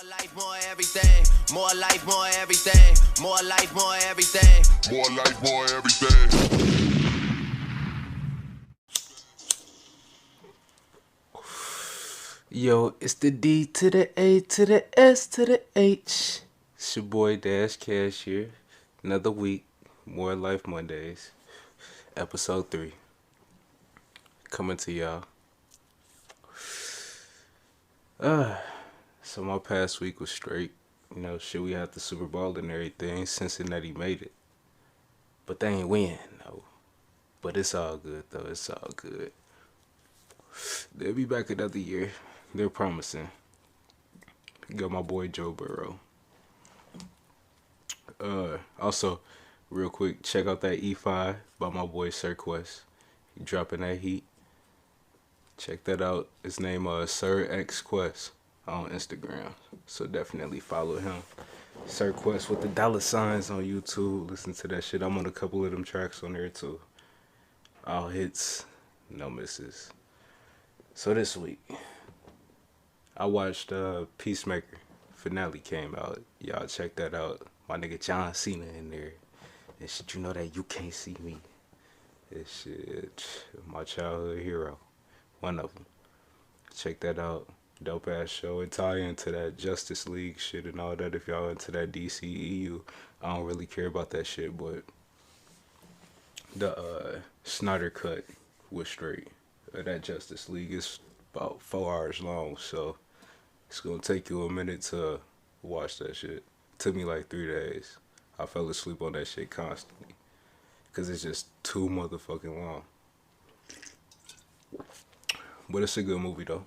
More life, more everything. More life, more everything. More life, more everything. More life, more everything. Yo, it's the D to the A to the S to the H. It's your boy Dash Cash here. Another week, More Life Mondays, episode 3. Coming to y'all. So my past week was straight. You know, shit, we had the Super Bowl and everything. Cincinnati made it. But they ain't win, no. But it's all good, though. It's all good. They'll be back another year. They're promising. Got my boy Joe Burrow. Also, real quick, check out that E5 by my boy Sir Quest. He dropping that heat. Check that out. His name Sir X Quest on Instagram. So definitely follow him. Sir Quest with the $signs on YouTube. Listen to that shit. I'm on a couple of them tracks on there too. All hits, no misses. So this week, I watched Peacemaker. Finale came out. Y'all check that out. My nigga John Cena in there. And shit, you know that you can't see me. This shit, my childhood hero. One of them. Check that out. Dope ass show. It tie into that Justice League shit and all that. If y'all into that DCEU, I don't really care about that shit, but the Snyder cut was straight. That Justice League is about 4 hours long, so it's gonna take you a minute to watch that shit. Took me like 3 days. I fell asleep on that shit constantly. Cause it's just too motherfucking long. But it's a good movie though.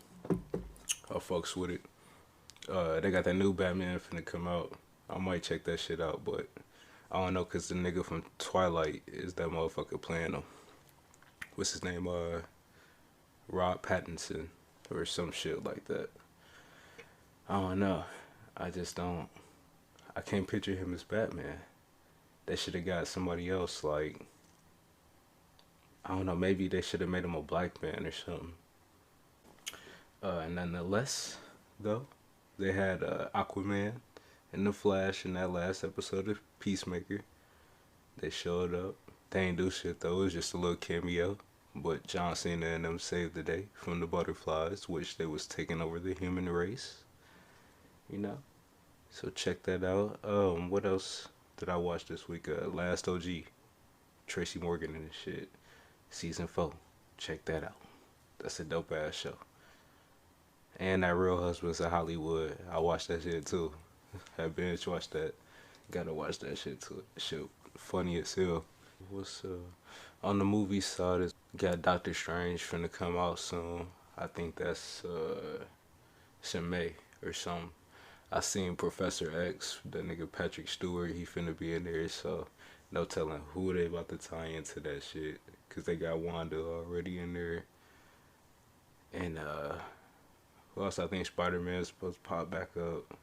I fucks with it. They got that new Batman finna come out. I might check that shit out, but I don't know cause the nigga from Twilight is that motherfucker playing him. What's his name? Rob Pattinson or some shit like that. I don't know. I just don't. I can't picture him as Batman. They should have got somebody else, like, I don't know, maybe they should have made him a black man or something. And nonetheless, though, they had Aquaman and The Flash in that last episode of Peacemaker. They showed up. They ain't do shit, though. It was just a little cameo. But John Cena and them saved the day from the butterflies, which they was taking over the human race. You know? So check that out. What else did I watch this week? Last OG. Tracy Morgan and shit. Season 4. Check that out. That's a dope ass show. And that Real Husbands of Hollywood. I watched that shit too. I binge watched that. Gotta watch that shit too. Shit funny as hell. What's on the movie side is got Doctor Strange finna come out soon. I think that's in May or something. I seen Professor X, the nigga Patrick Stewart, he finna be in there, so no telling who they about to tie into that shit. Cause they got Wanda already in there. And who else? I think Spider-Man's supposed to pop back up.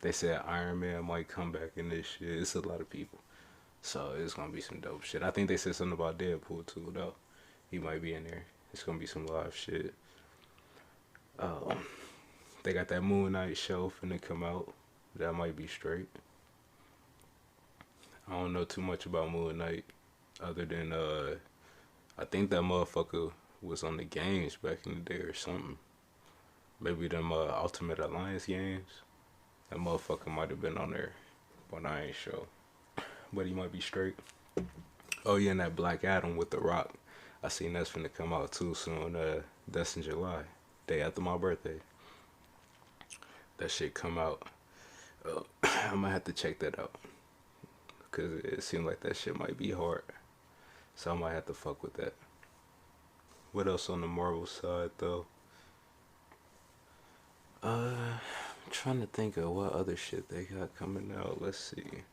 They said Iron Man might come back in this shit. It's a lot of people. So it's gonna be some dope shit. I think they said something about Deadpool too, though. He might be in there. It's gonna be some live shit. They got that Moon Knight show finna come out. That might be straight. I don't know too much about Moon Knight, other than I think that motherfucker was on the games back in the day or something. Maybe them Ultimate Alliance games. That motherfucker might have been on there, but I ain't sure. But he might be straight. Oh yeah, and that Black Adam with The Rock. I seen that's finna come out too soon. That's in July, day after my birthday. That shit come out. I might have to check that out. Cause it seems like that shit might be hard. So I might have to fuck with that. What else on the Marvel side though? I'm trying to think of what other shit they got coming out. Let's see.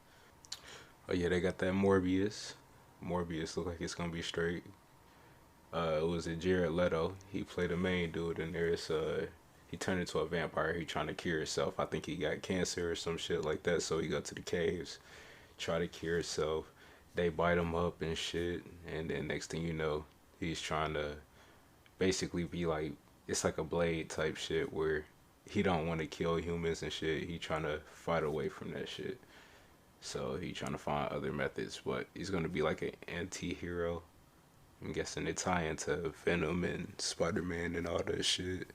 Oh yeah, they got that Morbius. Morbius look like it's gonna be straight. It was Jared Leto. He played the main dude, and there's he turned into a vampire. He trying to cure himself. I think he got cancer or some shit like that. So he go to the caves, try to cure himself. They bite him up and shit, and then next thing you know, he's trying to basically be like, it's like a Blade type shit where he don't want to kill humans and shit. He trying to fight away from that shit. So he trying to find other methods, but he's gonna be like an anti-hero. I'm guessing they tie into Venom and Spider-Man and all that shit,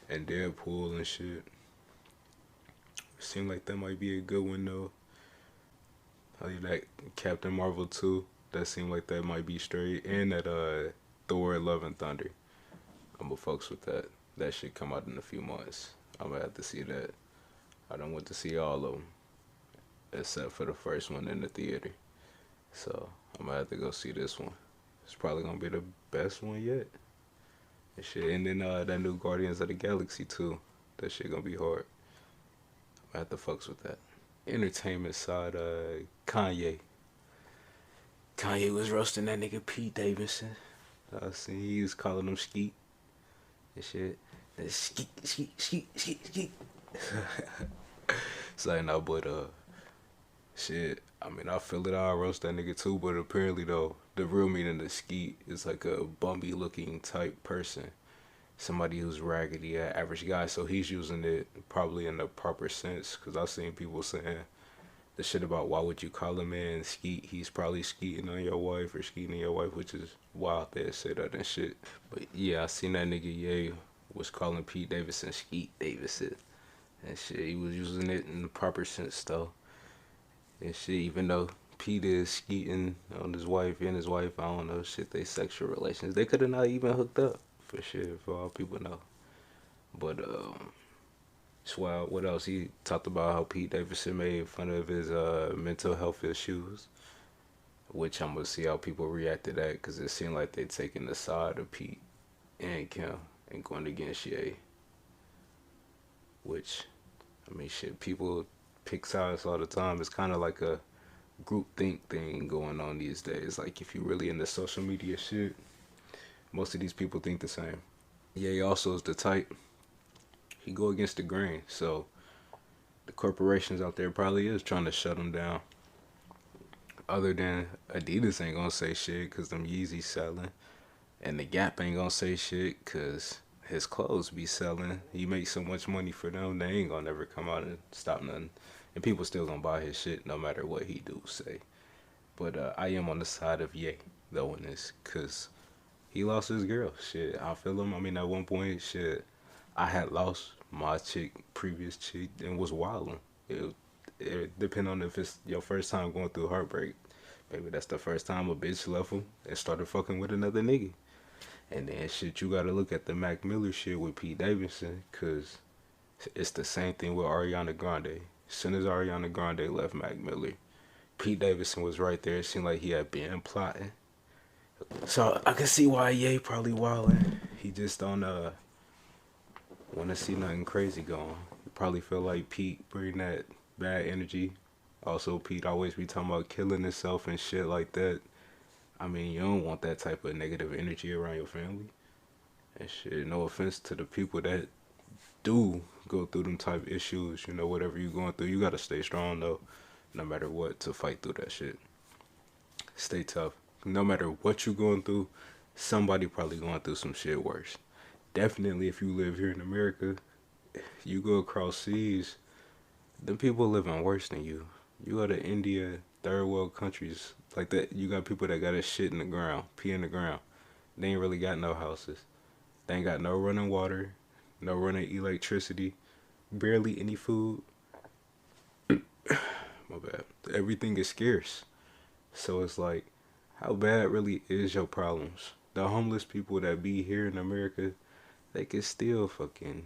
and Deadpool and shit. Seemed like that might be a good one though. That Captain Marvel 2, that seemed like that might be straight. And that Thor Love and Thunder. I'm gonna fucks with that. That should come out in a few months. I'm gonna have to see that. I don't want to see all of them, except for the first one in the theater. So I'm gonna have to go see this one. It's probably gonna be the best one yet. And shit. And then that new Guardians of the Galaxy too. That shit gonna be hard. I have to fucks with that. Entertainment side, Kanye. Kanye was roasting that nigga Pete Davidson. I seen he was calling him Skeet and shit. Skeet, skeet, skeet, skeet, skeet. So no, but shit. I mean, I feel it. I roast that nigga too. But apparently though, the real meaning of Skeet is like a bumby looking type person. Somebody who's raggedy, an average guy, so he's using it probably in the proper sense. Cause I've seen people saying the shit about why would you call a man skeet? He's probably skeeting on your wife or skeeting your wife, which is wild they say that and shit. But yeah, I seen that nigga Ye was calling Pete Davidson Skeet Davidson and shit. He was using it in the proper sense though and shit. Even though Pete is skeeting on his wife and his wife, I don't know shit. They sexual relations. They could have not even hooked up. For sure, for all people know. But, it's wild. What else? He talked about how Pete Davidson made fun of his mental health issues, which I'm going to see how people react to that, because it seemed like they taking the side of Pete and Kim and going against Ye. Which, I mean, shit, people pick sides all the time. It's kind of like a group think thing going on these days. Like, if you really into social media shit, most of these people think the same. Ye also is the type. He go against the grain. So the corporations out there probably is trying to shut him down. Other than Adidas ain't gonna say shit because them Yeezys selling. And the Gap ain't gonna say shit because his clothes be selling. He makes so much money for them, they ain't gonna never come out and stop nothing. And people still gonna buy his shit no matter what he do say. But I am on the side of Ye, though, in this, because he lost his girl. Shit, I feel him. I mean, at one point, shit, I had lost my previous chick, and was wilding. It depend on if it's your first time going through heartbreak. Maybe that's the first time a bitch left him and started fucking with another nigga. And then shit, you gotta look at the Mac Miller shit with Pete Davidson, cause it's the same thing with Ariana Grande. As soon as Ariana Grande left Mac Miller, Pete Davidson was right there. It seemed like he had been plotting. So I can see why Ye probably wildin'. He just don't want to see nothing crazy going. You probably feel like Pete bring that bad energy. Also, Pete always be talking about killing himself and shit like that. I mean, you don't want that type of negative energy around your family. And shit, no offense to the people that do go through them type issues. You know, whatever you going through, you gotta stay strong though, no matter what, to fight through that shit. Stay tough. No matter what you're going through, somebody probably going through some shit worse. Definitely if you live here in America, you go across seas, them people living worse than you. You go to India, third world countries like that, you got people that got a shit in the ground, pee in the ground. They ain't really got no houses. They ain't got no running water, no running electricity, barely any food. My bad. Everything is scarce. So it's like, how bad really is your problems? The homeless people that be here in America, they can still fucking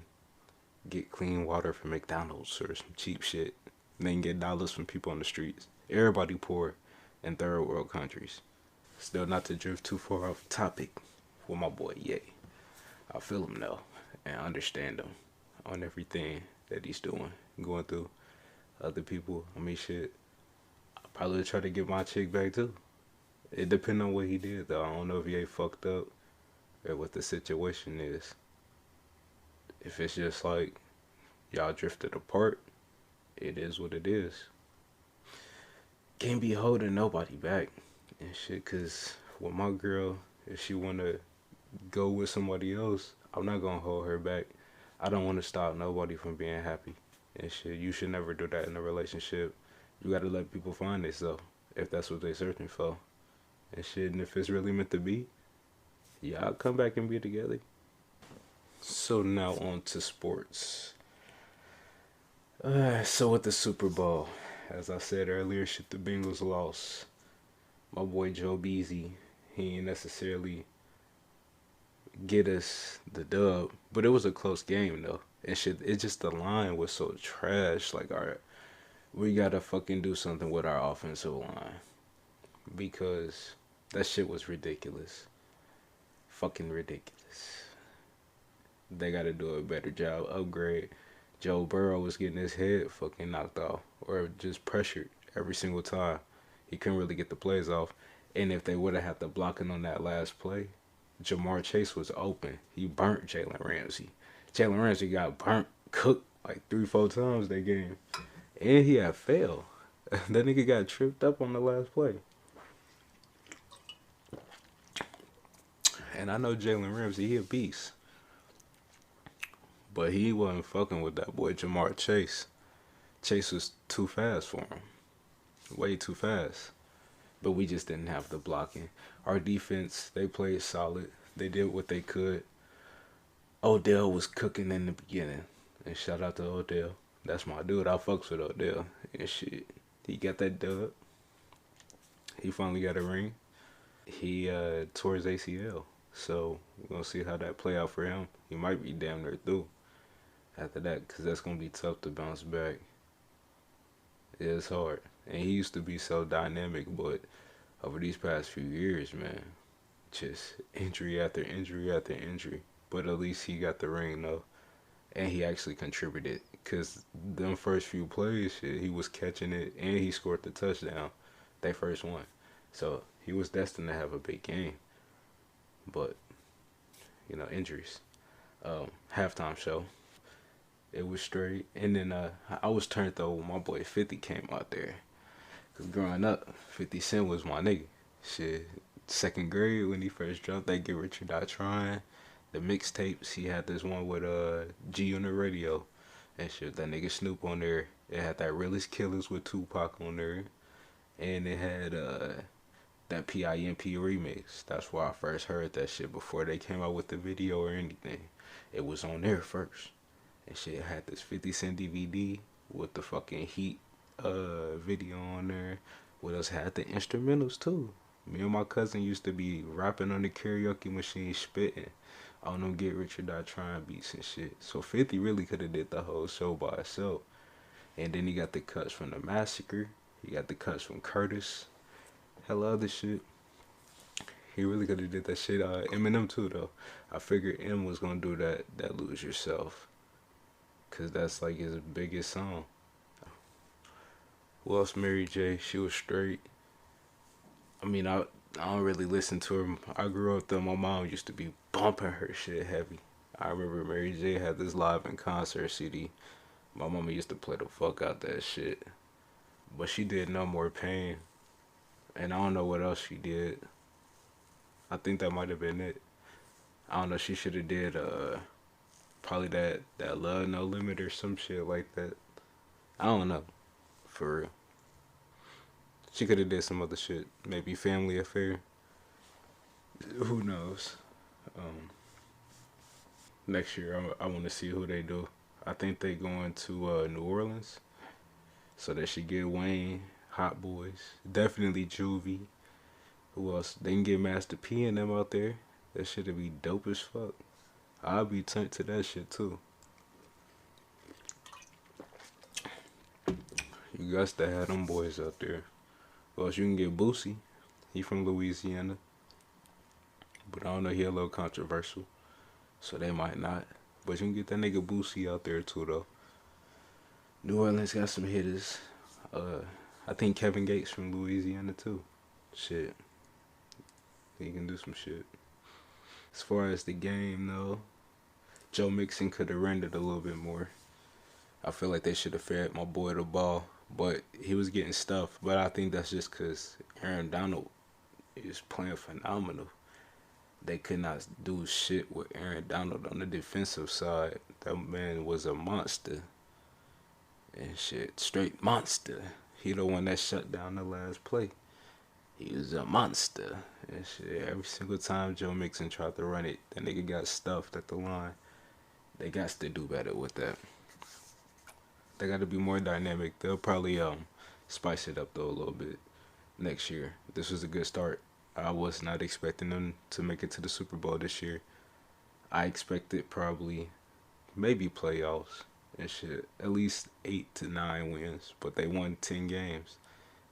get clean water from McDonald's or some cheap shit. They can get dollars from people on the streets. Everybody poor in third world countries. Still, not to drift too far off topic with my boy Ye. I feel him though and understand him on everything that he's doing, going through. Other people, I mean shit, I probably would try to get my chick back too. It depends on what he did though. I don't know if he ain't fucked up or what the situation is. If it's just like y'all drifted apart, it is what it is. Can't be holding nobody back and shit, cause with my girl, if she wanna go with somebody else, I'm not gonna hold her back. I don't want to stop nobody from being happy and shit. You should never do that in a relationship. You gotta let people find themselves if that's what they're searching for and shit. And if it's really meant to be, y'all come back and be together. So now on to sports. So with the Super Bowl, as I said earlier, shit, the Bengals lost. My boy Joe Beasy, he ain't necessarily get us the dub, but it was a close game though. And shit, it just the line was so trash. Like, alright, we gotta fucking do something with our offensive line because that shit was ridiculous. Fucking ridiculous. They gotta do a better job, upgrade. Joe Burrow was getting his head fucking knocked off or just pressured every single time. He couldn't really get the plays off. And if they would have had the blocking on that last play, Jamar Chase was open. He burnt Jalen Ramsey. Jalen Ramsey got burnt, cooked like 3-4 times that game. And he had failed. That nigga got tripped up on the last play. And I know Jalen Ramsey, he a beast. But he wasn't fucking with that boy Jamar Chase. Chase was too fast for him. Way too fast. But we just didn't have the blocking. Our defense, they played solid. They did what they could. Odell was cooking in the beginning. And shout out to Odell. That's my dude. I fucks with Odell. And shit. He got that dub. He finally got a ring. He tore his ACL. So we're going to see how that play out for him. He might be damn near through after that, because that's going to be tough to bounce back. It's hard. And he used to be so dynamic, but over these past few years, man, just injury after injury after injury. But at least he got the ring, though. And he actually contributed, because them first few plays, shit, he was catching it, and he scored the touchdown. They first won. So he was destined to have a big game. But, you know, injuries. Halftime show. It was straight. And then I was turned though when my boy 50 came out there. Because growing up, 50 Cent was my nigga. Shit, second grade when he first dropped that Get Rich or Die Trying. The mixtapes, he had this one with G Unit Radio. And shit, that nigga Snoop on there. It had that Realest Killers with Tupac on there. And it had that PIMP remix. That's where I first heard that shit before they came out with the video or anything. It was on there first. And shit had this 50 Cent DVD with the fucking Heat video on there. What else had the instrumentals too. Me and my cousin used to be rapping on the karaoke machine, spitting on them Get Rich or Die Trying beats and shit. So 50 really could have did the whole show by itself. And then he got the cuts from the Massacre. He got the cuts from Curtis. Hella other shit. He really could have did that shit. Eminem too though. I figured M was gonna do that Lose Yourself. Cause that's like his biggest song. Who else? Mary J. She was straight. I mean, I don't really listen to her. I grew up though. My mom used to be bumping her shit heavy. I remember Mary J. had this live in concert CD. My mama used to play the fuck out that shit. But she did No More Pain. And I don't know what else she did. I think that might have been it. I don't know. She should have did probably that Love No Limit or some shit like that. I don't know. For real. She could have did some other shit. Maybe Family Affair. Who knows? Next year, I want to see who they do. I think they going to New Orleans. So they should get Wayne, Hot Boys. Definitely Juvie. Who else? They can get Master P and them out there. That shit'd be dope as fuck. I'll be turned to that shit too. You guys to have them boys out there. Well, you can get Boosie. He from Louisiana. But I don't know, he a little controversial. So they might not. But you can get that nigga Boosie out there too though. New Orleans got some hitters. I think Kevin Gates from Louisiana too. Shit. He can do some shit. As far as the game though, Joe Mixon could have rendered a little bit more. I feel like they should have fed my boy the ball. But he was getting stuffed. But I think that's just because Aaron Donald is playing phenomenal. They could not do shit with Aaron Donald on the defensive side. That man was a monster. And shit, straight monster. He the one that shut down the last play. He was a monster. And shit, every single time Joe Mixon tried to run it, that nigga got stuffed at the line. They got to do better with that. They got to be more dynamic. They'll probably spice it up though a little bit next year. This was a good start. I was not expecting them to make it to the Super Bowl this year. I expected probably maybe playoffs and shit, at least 8 to 9 wins, but they won 10 games.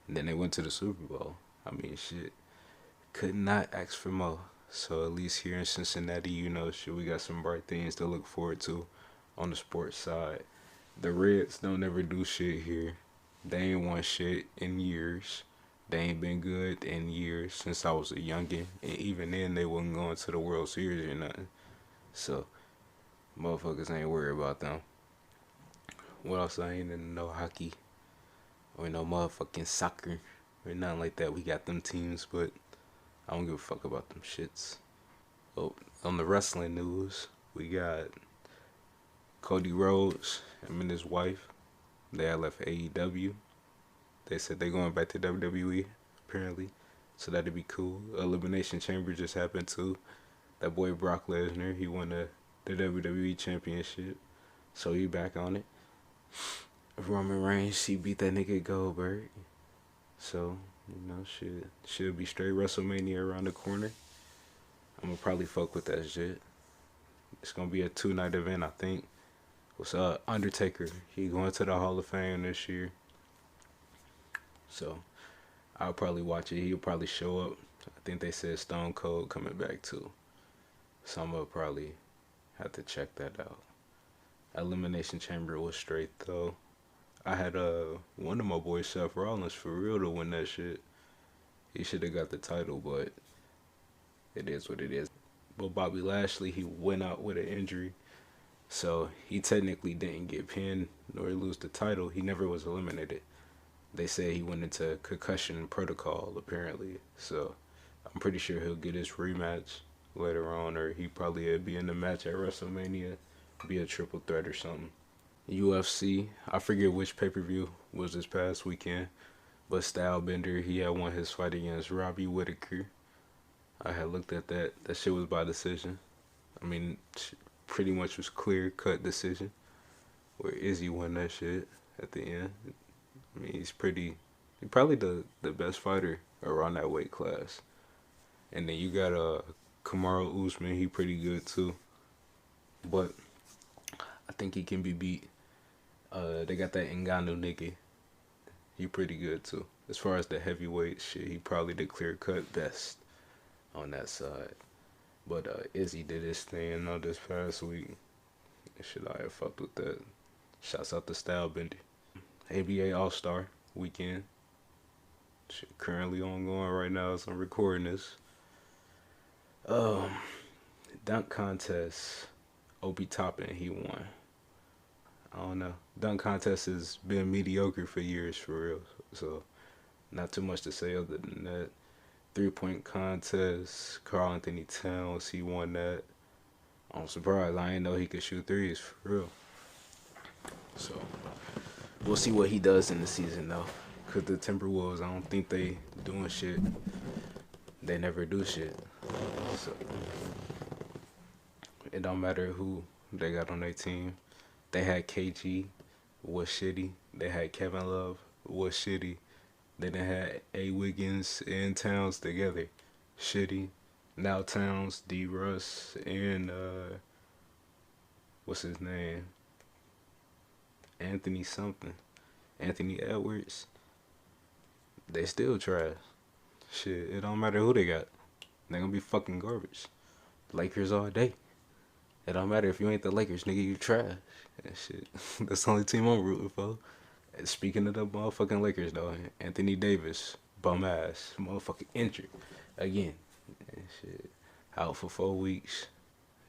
And then they went to the Super Bowl. I mean, shit, could not ask for more. So at least here in Cincinnati, you know, shit, we got some bright things to look forward to on the sports side. The Reds don't ever do shit here. They ain't won shit in years. They ain't been good in years since I was a youngin'. And even then, they wasn't going to the World Series or nothing. So, motherfuckers ain't worried about them. What else? I ain't in no hockey or no motherfucking soccer or nothing like that. We got them teams, but I don't give a fuck about them shits. Oh, on the wrestling news, we got Cody Rhodes, him and his wife. They had left AEW. They said they going back to WWE, apparently. So that'd be cool. Elimination Chamber just happened too. That boy Brock Lesnar, he won the WWE Championship. So he back on it. Roman Reigns, he beat that nigga Goldberg. So, you know, should be straight WrestleMania around the corner. I'm gonna probably fuck with that shit. It's gonna be a 2-night event, I think. What's Undertaker? He going to the Hall of Fame this year. So, I'll probably watch it. He'll probably show up. I think they said Stone Cold coming back too. So I'm gonna probably have to check that out. Elimination Chamber was straight though. I had one of my boys, Seth Rollins, for real to win that shit. He should have got the title, but it is what it is. But Bobby Lashley, he went out with an injury, so he technically didn't get pinned nor lose the title. He never was eliminated. They say he went into concussion protocol apparently, so I'm pretty sure he'll get his rematch later on, or he probably would be in the match at WrestleMania, be a triple threat or something. UFC, I forget which pay-per-view was this past weekend, but Stylebender, he had won his fight against Robbie Whittaker. I had looked at that. That shit was by decision. I mean, pretty much was clear-cut decision, where Izzy won that shit at the end. I mean, he's probably the best fighter around that weight class. And then you got Kamaru Usman, he pretty good too. But I think he can be beat. They got that Ngannou nigga. He pretty good too. As far as the heavyweight shit, he probably the clear-cut best on that side. But Izzy did his thing on this past week. Shit, I have fucked with that. Shouts out to Stylebender. NBA All-Star weekend. Shit currently ongoing right now as I'm recording this. Dunk contest. Obi Toppin, he won. I don't know. Dunk contest has been mediocre for years, for real. So, not too much to say other than that. 3-point contest. Karl Anthony Towns, he won that. I'm surprised. I didn't know he could shoot threes, for real. So, we'll see what he does in the season, though. Because the Timberwolves, I don't think they doing shit. They never do shit. So, it don't matter who they got on their team. They had KG, was shitty. They had Kevin Love, was shitty. Then they had A. Wiggins and Towns together, shitty. Now Towns, D. Russ, and what's his name? Anthony something. Anthony Edwards. They still trash. Shit, it don't matter who they got. They gonna be fucking garbage. Lakers all day. It don't matter if you ain't the Lakers, nigga, you trash. And shit. That's the only team I'm rooting for. And speaking of the motherfucking Lakers, though, Anthony Davis, bum ass, motherfucking injured again. And shit. Out for 4 weeks.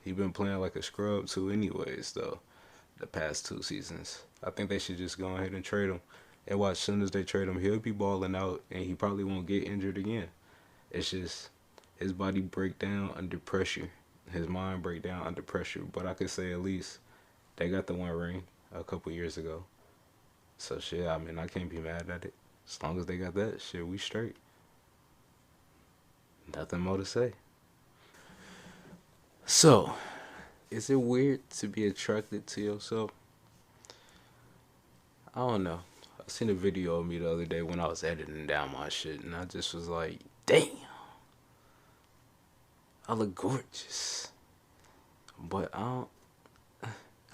He been playing like a scrub too anyways, though, the past 2 seasons. I think they should just go ahead and trade him. And watch, as soon as they trade him, he'll be balling out, and he probably won't get injured again. It's just, his body break down under pressure. His mind break down under pressure. But I could say at least they got the one ring a couple years ago. So shit, I mean, I can't be mad at it. As long as they got that shit, we straight. Nothing more to say. So, is it weird to be attracted to yourself? I don't know. I seen a video of me the other day when I was editing down my shit, and I just was like, damn, I look gorgeous. But I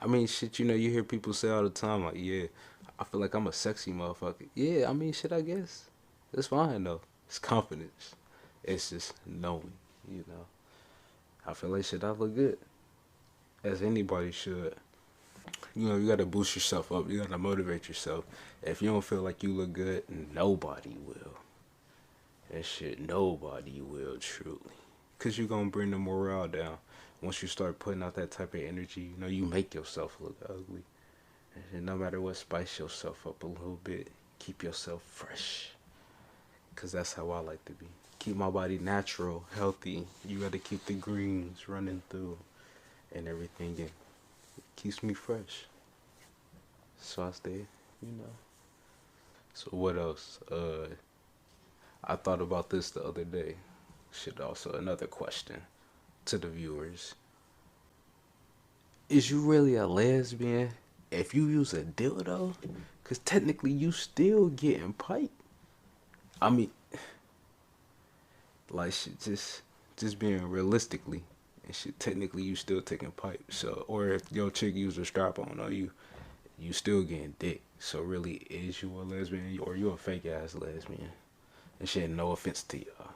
mean, shit, you know, you hear people say all the time, like, yeah, I feel like I'm a sexy motherfucker. Yeah, I mean, shit, I guess. It's fine, though. It's confidence. It's just knowing, you know. I feel like shit, I look good. As anybody should. You know, you gotta boost yourself up. You gotta motivate yourself. If you don't feel like you look good, nobody will. And shit, nobody will, truly. Because you're gonna bring the morale down. Once you start putting out that type of energy, you know, you make yourself look ugly. And no matter what, spice yourself up a little bit. Keep yourself fresh. Because that's how I like to be. Keep my body natural, healthy. You gotta keep the greens running through and everything. And keeps me fresh. So I stay, you know. So what else? I thought about this the other day. Shit, also another question to the viewers. Is you really a lesbian if you use a dildo? Cause technically you still getting piped. I mean, like shit, just being realistically, and shit. Technically you still taking pipe. So, or if your chick use a strap on, or you still getting dick. So really, is you a lesbian or you a fake ass lesbian? And shit, no offense to y'all,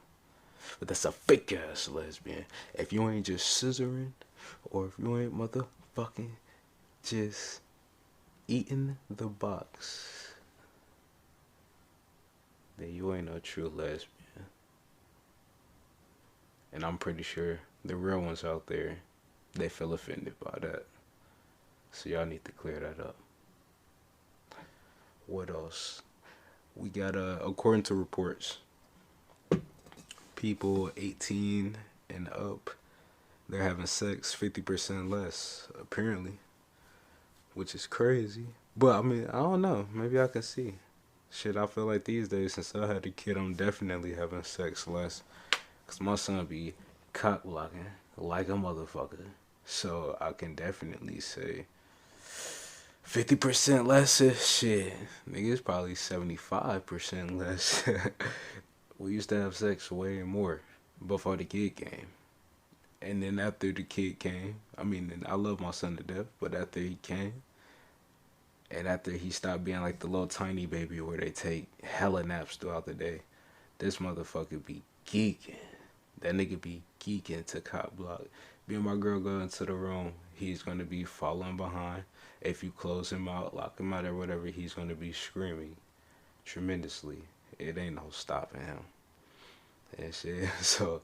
but that's a fake ass lesbian. If you ain't just scissoring, or if you ain't motherfucking just eating the box, then you ain't no true lesbian. And I'm pretty sure the real ones out there, they feel offended by that. So y'all need to clear that up. What else? We got, according to reports, people 18 and up, they're having sex 50% less, apparently. Which is crazy. But, I mean, I don't know. Maybe I can see. Shit, I feel like these days, since I had a kid, I'm definitely having sex less. Because my son be cock blocking like a motherfucker. So, I can definitely say 50% less is shit. Nigga, it's probably 75% less. We used to have sex way more before the kid came. And then after the kid came, I mean, and I love my son to death, but after he came, and after he stopped being like the little tiny baby where they take hella naps throughout the day, this motherfucker be geeking. That nigga be geeking to cop block. Me and my girl go into the room, he's gonna be falling behind. If you close him out, lock him out or whatever, he's gonna be screaming tremendously. It ain't no stopping him. And shit. So,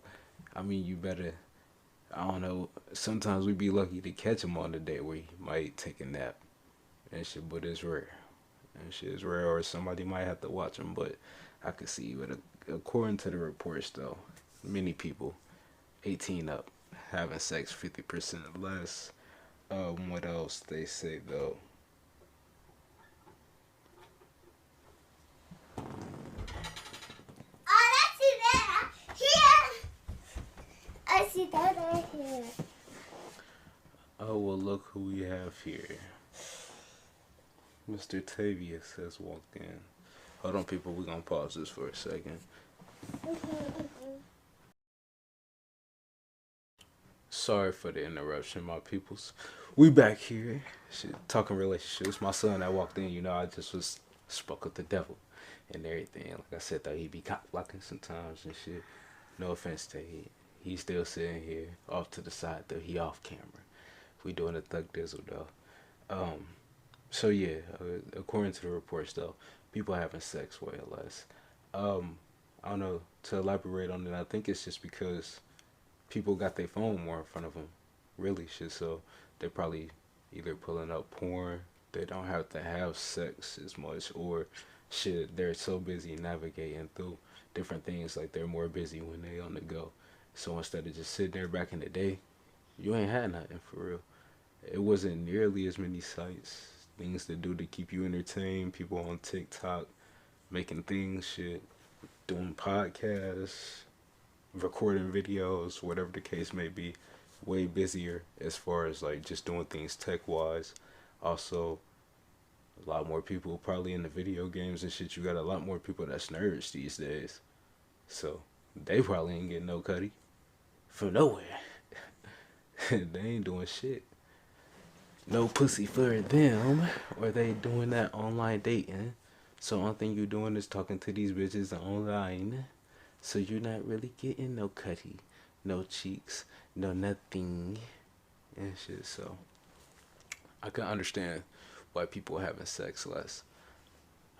I mean, you better, I don't know, sometimes we be lucky to catch him on the day where he might take a nap. And shit, but it's rare. And shit is rare, or somebody might have to watch him, but I could see. But according to the reports, though, many people, 18 up, having sex 50% less. What else they say, though? I see that right here. Oh, well, look who we have here. Mr. Tavius has walked in. Hold on, people. We're going to pause this for a second. Sorry for the interruption, my peoples. We back here. Shit, talking relationships. My son that walked in, you know, I just was spoke with the devil and everything. Like I said, though, he be cock blocking sometimes and shit. No offense to him. He's still sitting here off to the side, though. He off camera. We doing a thug dizzle, though. So yeah, according to the reports, though, people having sex way less. I don't know, to elaborate on it, I think it's just because people got their phone more in front of them, really, shit. So they're probably either pulling up porn, they don't have to have sex as much, or shit, they're so busy navigating through different things, like they're more busy when they on the go. So instead of just sitting there back in the day, you ain't had nothing for real. It wasn't nearly as many sites, things to do to keep you entertained. People on TikTok making things, shit, doing podcasts, recording videos, whatever the case may be. Way busier as far as like just doing things tech wise. Also, a lot more people probably in the video games and shit. You got a lot more people that's nerds these days. So they probably ain't getting no cutty from nowhere. They ain't doing shit. No pussy for them, or they doing that online dating. So only thing you doing is talking to these bitches online. So you're not really getting no cutty, no cheeks, no nothing and shit. So I can understand why people are having sex less.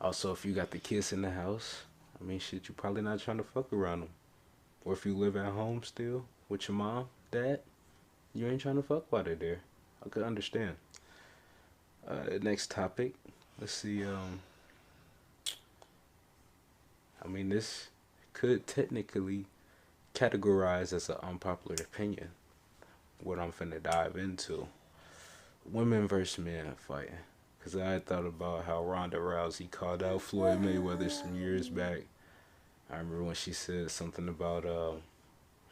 Also, if you got the kids in the house, I mean, shit, you probably not trying to fuck around them. Or if you live at home still with your mom, dad, you ain't trying to fuck while they're there. I could understand. Next topic. Let's see. I mean, this could technically categorize as an unpopular opinion. What I'm finna dive into. Women versus men fighting. Because I had thought about how Ronda Rousey called out Floyd Mayweather some years back. I remember when she said something about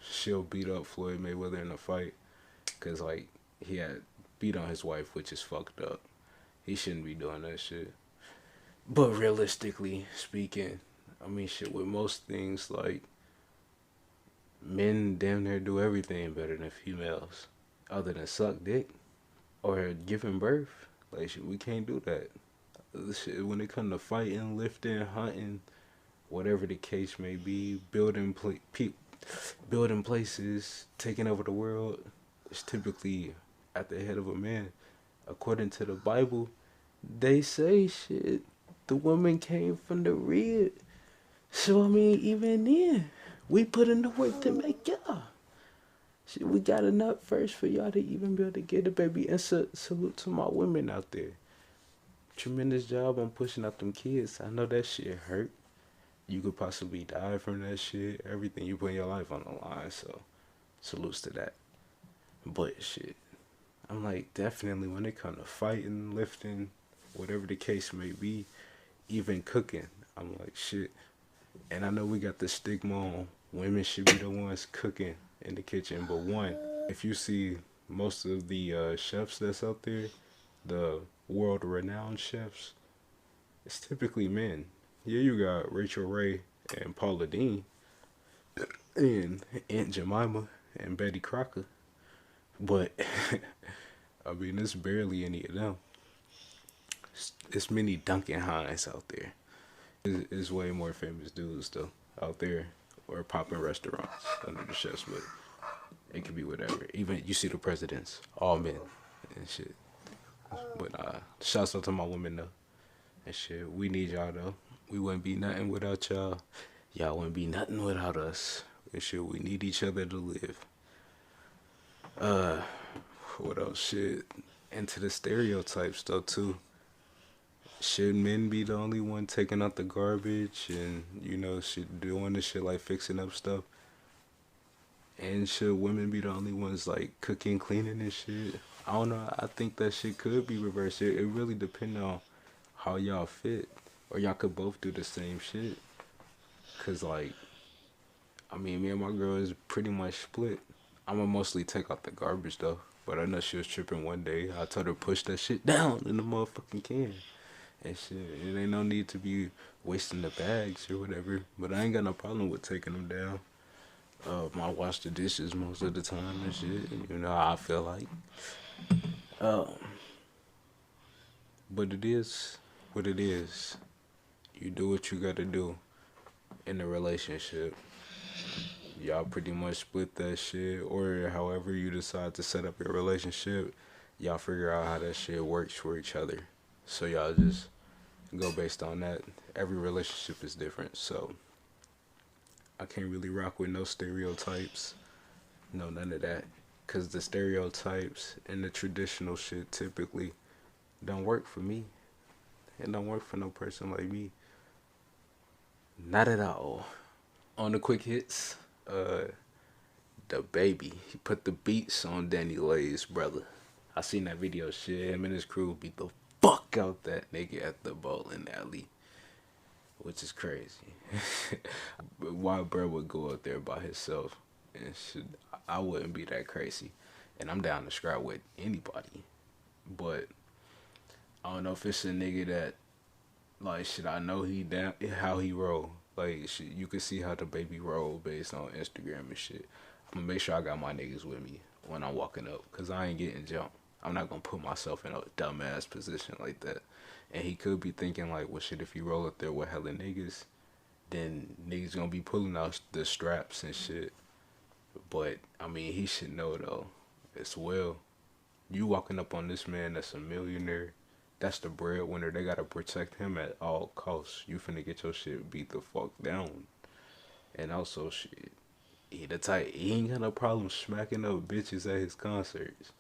she'll beat up Floyd Mayweather in a fight. Because, like, he had beat on his wife, which is fucked up. He shouldn't be doing that shit. But realistically speaking, I mean, shit, with most things, like, men damn near do everything better than females. Other than suck dick or giving birth. Like, shit, we can't do that. Shit, when it comes to fighting, lifting, hunting, whatever the case may be, building places, taking over the world, it's typically at the head of a man. According to the Bible, they say shit, the woman came from the rib. So I mean, even then, we put in the work to make y'all. Shit, we got a nut first for y'all to even be able to get a baby. And salute to my women out there. Tremendous job on pushing out them kids. I know that shit hurt. You could possibly die from that shit. Everything you put in your life on the line. So, salutes to that. But shit, I'm like, definitely when it comes to fighting, lifting, whatever the case may be, even cooking, I'm like, shit. And I know we got the stigma on women should be the ones cooking in the kitchen. But one, if you see most of the chefs that's out there, the world-renowned chefs, it's typically men. Yeah, you got Rachel Ray and Paula Deen and Aunt Jemima and Betty Crocker. But, I mean, it's barely any of them. It's many Duncan Hines out there. It's way more famous dudes, though, out there. Or popping restaurants under the chefs, but it could be whatever. Even, you see the presidents, all men and shit. But, shouts out to my women, though. And shit, we need y'all, though. We wouldn't be nothing without y'all. Y'all wouldn't be nothing without us. And shit, we need each other to live. What else? Shit. Into the stereotypes, though, too. Should men be the only one taking out the garbage and, you know, shit, doing the shit like fixing up stuff? And should women be the only ones like cooking, cleaning and shit? I don't know. I think that shit could be reversed. It really depends on how y'all fit. Or y'all could both do the same shit. Cause like, I mean, me and my girl is pretty much split. I'ma mostly take out the garbage though. But I know she was tripping one day. I told her push that shit down in the motherfucking can. And shit, it ain't no need to be wasting the bags or whatever. But I ain't got no problem with taking them down. I wash the dishes most of the time and shit. You know how I feel like. But it is what it is. You do what you gotta do in a relationship. Y'all pretty much split that shit. Or however you decide to set up your relationship, y'all figure out how that shit works for each other. So y'all just go based on that. Every relationship is different, so I can't really rock with no stereotypes. No, none of that. Because the stereotypes and the traditional shit typically don't work for me. It don't work for no person like me. Not at all. On the quick hits, the baby. He put the beats on Danny Lay's brother. I seen that video. Shit, him and his crew beat the fuck out that nigga at the bowling alley, which is crazy. Why bro would go up there by himself and shit? I wouldn't be that crazy, and I'm down to scrap with anybody. But I don't know if it's a nigga that like shit. I know he down how he roll. Like shit, you can see how the baby roll based on Instagram and shit. I'm gonna make sure I got my niggas with me when I'm walking up, cause I ain't getting jumped. I'm not gonna put myself in a dumbass position like that. And he could be thinking like, well shit, if you roll up there with hella niggas, then niggas gonna be pulling out the straps and shit. But I mean, he should know though, as well. You walking up on this man that's a millionaire, that's the breadwinner. They gotta protect him at all costs. You finna get your shit beat the fuck down. And also shit, he the type, he ain't got no problem smacking up bitches at his concerts.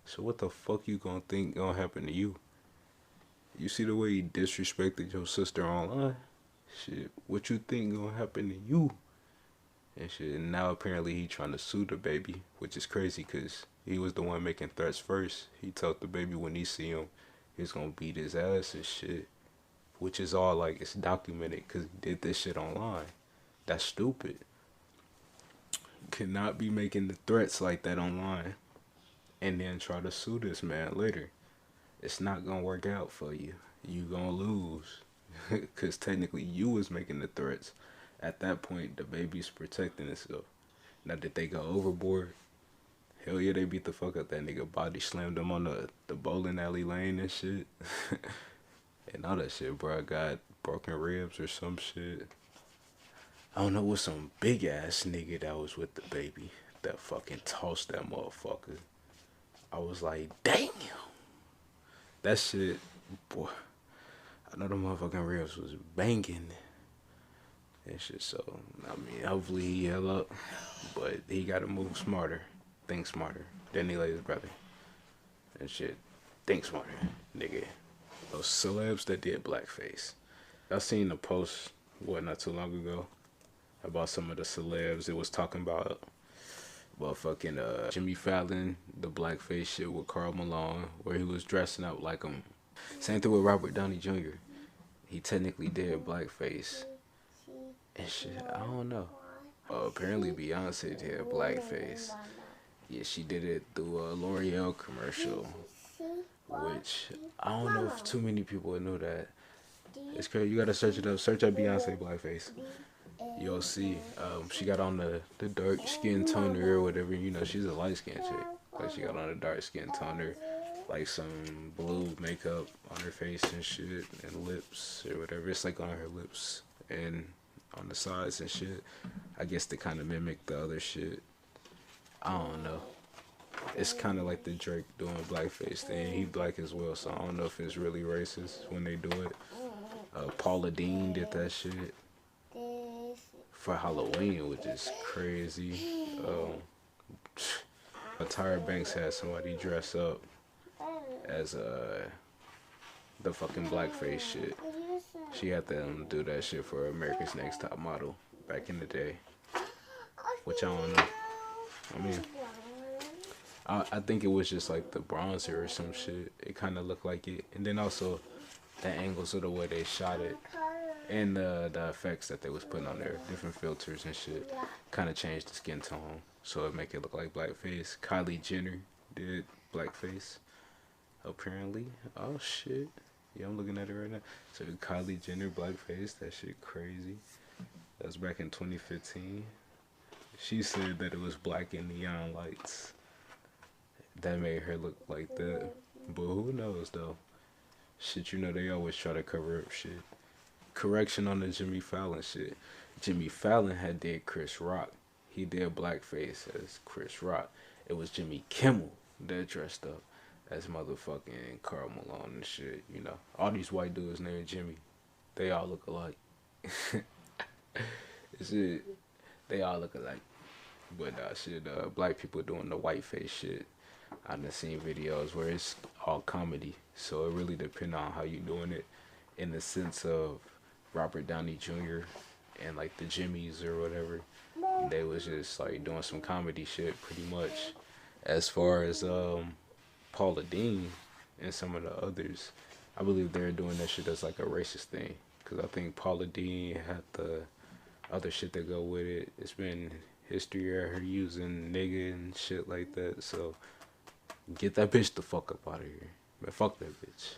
So what the fuck you gonna think gonna happen to you? You see the way he disrespected your sister online? Shit, what you think gonna happen to you? And shit, and now apparently he trying to sue the baby, which is crazy because he was the one making threats first. He told the baby when he see him, he's gonna beat his ass and shit. Which is all like, it's documented because he did this shit online. That's stupid. Cannot be making the threats like that online and then try to sue this man later. It's not gonna work out for you. You gonna lose. Cause technically you was making the threats. At that point the baby's protecting itself. Now did they go overboard? Hell yeah, they beat the fuck out that nigga, body slammed him on the bowling alley lane and shit. And all that shit, bro. Got broken ribs or some shit. I don't know what some big ass nigga that was with the baby that fucking tossed that motherfucker. I was like, damn. That shit, boy. I know the motherfucking ribs was banging and shit. So, I mean, hopefully he held up. But he gotta move smarter. Think smarter. Danny Lay's brother. And shit. Think smarter, nigga. Those celebs that did blackface. I seen a post, not too long ago, about some of the celebs. It was talking about fucking Jimmy Fallon, the blackface shit with Karl Malone, where he was dressing up like him. Same thing with Robert Downey Jr. He technically did blackface and shit. I don't know. Apparently Beyonce did blackface. Yeah, she did it through a L'Oreal commercial, which I don't know if too many people know that. It's crazy. You gotta search it up. Search up Beyonce blackface. You'll see. She got on the dark skin toner or whatever. You know, she's a light skin chick. Like she got on a dark skin toner, like some blue makeup on her face and shit, and lips or whatever. It's like on her lips and on the sides and shit. I guess to kind of mimic the other shit. I don't know. It's kind of like the Drake doing blackface thing. He black as well, so I don't know if it's really racist when they do it. Paula Deen did that shit for Halloween, which is crazy. Tyra Banks had somebody dress up as the fucking blackface shit. She had them do that shit for America's Next Top Model back in the day, which I don't know. I mean, I think it was just like the bronzer or some shit. It kind of looked like it, and then also the angles of the way they shot it and the effects that they was putting on there, different filters and shit, kind of changed the skin tone so it make it look like blackface. Kylie Jenner did blackface apparently. Oh shit, yeah, I'm looking at it right now. So Kylie Jenner blackface, that shit crazy. That was back in 2015. She said that it was black and neon lights that made her look like that, but who knows though. Shit, you know they always try to cover up shit. Correction on the Jimmy Fallon shit. Jimmy Fallon had did Chris Rock. He did blackface as Chris Rock. It was Jimmy Kimmel that dressed up as motherfucking Karl Malone and shit. You know, all these white dudes named Jimmy, they all look alike. Shit, they all look alike. But shit, black people doing the white face shit. I done seen videos where it's all comedy, so it really depends on how you doing it. In the sense of Robert Downey Jr. and like the Jimmys or whatever, They was just like doing some comedy shit pretty much. As far as Paula Dean and some of the others, I believe they're doing that shit as like a racist thing. Cause I think Paula Dean had the other shit that go with it. It's been history of her using nigga and shit like that. So get that bitch the fuck up out of here. Man, fuck that bitch.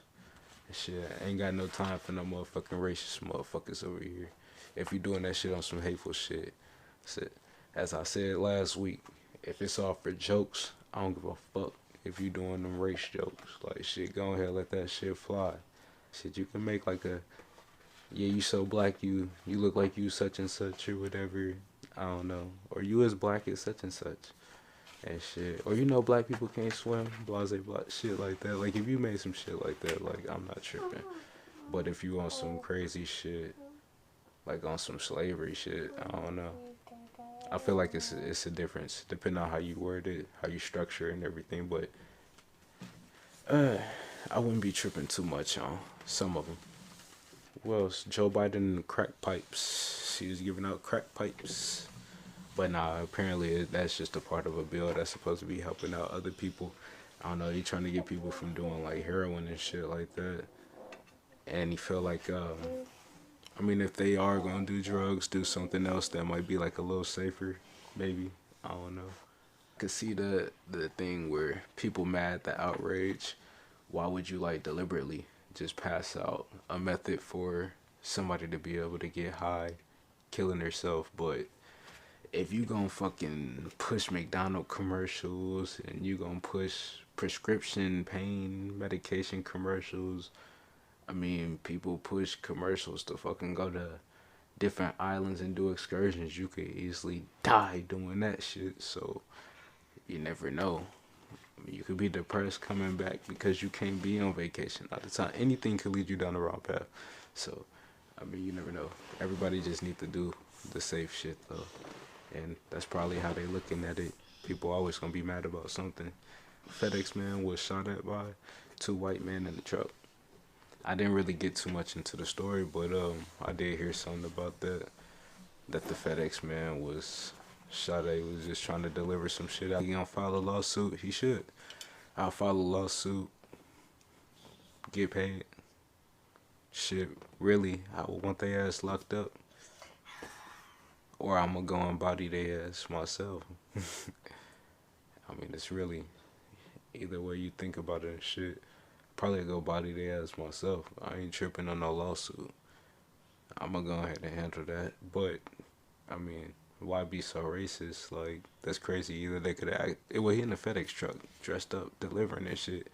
Shit, I ain't got no time for no motherfucking racist motherfuckers over here. If you doing that shit on some hateful shit, as I said last week, if it's all for jokes, I don't give a fuck if you doing them race jokes. Like, shit, go ahead, let that shit fly. Shit, you can make like a, yeah, you so black, you look like you such and such or whatever. I don't know. Or you as black as such and such. And shit. Or you know black people can't swim, blase blah, shit like that. Like, if you made some shit like that, like, I'm not tripping. But if you on some crazy shit, like on some slavery shit, I don't know. I feel like it's a difference, depending on how you word it, how you structure it and everything. But I wouldn't be tripping too much on some of them. Well, Joe Biden and crack pipes. She was giving out crack pipes. But nah, apparently that's just a part of a bill that's supposed to be helping out other people. I don't know, he trying to get people from doing like heroin and shit like that. And he feel like, I mean, if they are gonna do drugs, do something else that might be like a little safer, maybe. I don't know. Could see the thing where people mad, the outrage. Why would you like deliberately just pass out a method for somebody to be able to get high, killing herself? But if you gonna fucking push McDonald's commercials and you gonna push prescription pain medication commercials, I mean, people push commercials to fucking go to different islands and do excursions. You could easily die doing that shit, so you never know. I mean, you could be depressed coming back because you can't be on vacation all the time. Anything could lead you down the wrong path. So, I mean, you never know. Everybody just need to do the safe shit, though. And that's probably how they looking at it. People always gonna be mad about something. FedEx man was shot at by 2 white men in the truck. I didn't really get too much into the story, but I did hear something about that the FedEx man was shot at. He was just trying to deliver some shit out. He gonna file a lawsuit? He should. I'll file a lawsuit, get paid. Shit, really, I would want their ass locked up. Or I'm gonna go and body their ass myself. I mean, it's really, either way you think about it and shit, probably go body their ass myself. I ain't tripping on no lawsuit. I'm gonna go ahead and handle that. But, I mean, why be so racist? Like, that's crazy. Either they could act, well, he in the FedEx truck, dressed up, delivering and shit.